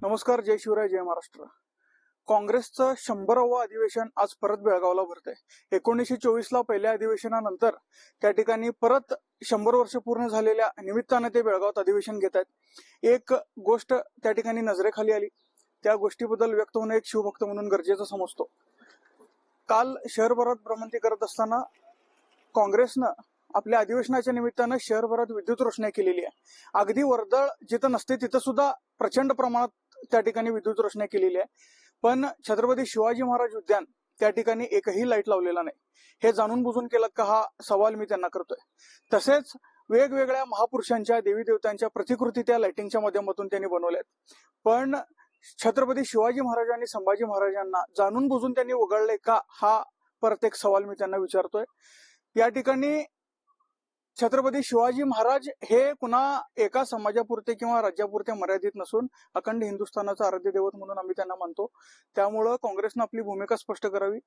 नमस्कार. जय शिवराय, जय महाराष्ट्र. काँग्रेसचं 100वे अधिवेशन आज परत बेळगावला भरतंय. 1924ला पहिल्या अधिवेशनानंतर त्या ठिकाणी परत 100 वर्ष पूर्ण झालेल्या निमित्तानं ते बेळगावात अधिवेशन घेत आहेत. एक गोष्ट त्या ठिकाणी नजरेखाली आली, त्या गोष्टीबद्दल व्यक्त होणं एक शिवभक्त म्हणून गरजेचं समजतो. काल शहरभरात भ्रमंती करत असताना काँग्रेसनं आपल्या अधिवेशनाच्या निमित्तानं शहरभरात विद्युत रोषणाई केलेली आहे. अगदी वर्दळ जिथं नसते तिथं सुद्धा प्रचंड प्रमाणात त्या ठिकाणी विद्युत रोषणाई केलेली आहे. पण छत्रपती शिवाजी महाराज उद्यान त्या ठिकाणी एकही लाईट लावलेला नाही. हे जाणून बुजून केलं का, हा सवाल मी त्यांना करतोय. तसेच वेगवेगळ्या महापुरुषांच्या देवी देवतांच्या प्रतिकृती त्या लाइटिंगच्या माध्यमातून त्यांनी बनवल्यात. पण छत्रपती शिवाजी महाराज आणि संभाजी महाराजांना जाणून बुजून त्यांनी वगळले का, हा परत एक सवाल मी त्यांना विचारतोय. या ठिकाणी छत्रपती शिवाजी महाराज हे कुणा एका समाजापुरते किंवा राज्यापुरते मर्यादित नसून अखंड हिंदुस्थानाचं आराध्य दैवत म्हणून आम्ही त्यांना मानतो. त्यामुळं काँग्रेसनं आपली भूमिका स्पष्ट करावी.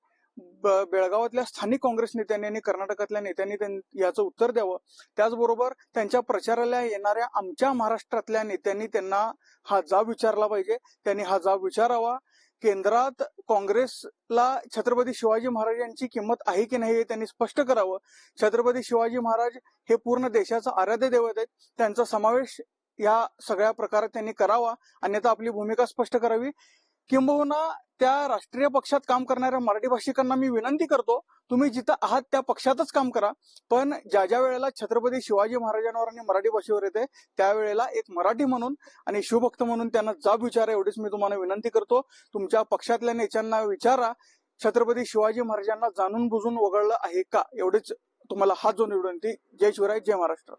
बेळगावातल्या स्थानिक काँग्रेस नेत्यांनी आणि कर्नाटकातल्या नेत्यांनी याचं उत्तर द्यावं. त्याचबरोबर त्यांच्या प्रचाराला येणाऱ्या आमच्या महाराष्ट्रातल्या नेत्यांनी त्यांना हा जाब विचारला पाहिजे. त्यांनी हा जाब विचारावा. केंद्रात काँग्रेसला छत्रपती शिवाजी महाराजांची किंमत आहे की नाही हे त्यांनी स्पष्ट करावं. छत्रपती शिवाजी महाराज हे पूर्ण देशाचं आराध्य दैवत आहेत. त्यांचा समावेश या सगळ्या प्रकारात त्यांनी करावा, अन्यथा आपली भूमिका स्पष्ट करावी. किंबहुना त्या राष्ट्रीय पक्षात काम करणाऱ्या मराठी भाषिकांना मी विनंती करतो, तुम्ही जिथं आहात त्या पक्षातच काम करा. पण ज्या ज्या वेळेला छत्रपती शिवाजी महाराजांवर आणि मराठी भाषेवर येते त्यावेळेला एक मराठी म्हणून आणि शिवभक्त म्हणून त्यांना जाब विचारा, एवढीच मी तुम्हाला विनंती करतो. तुमच्या पक्षातल्या नेत्यांना विचारा, छत्रपती शिवाजी महाराजांना जाणून बुजून वगळलं आहे का, एवढीच तुम्हाला हात जोडून विनंती. जय शिवराय, जय महाराष्ट्र.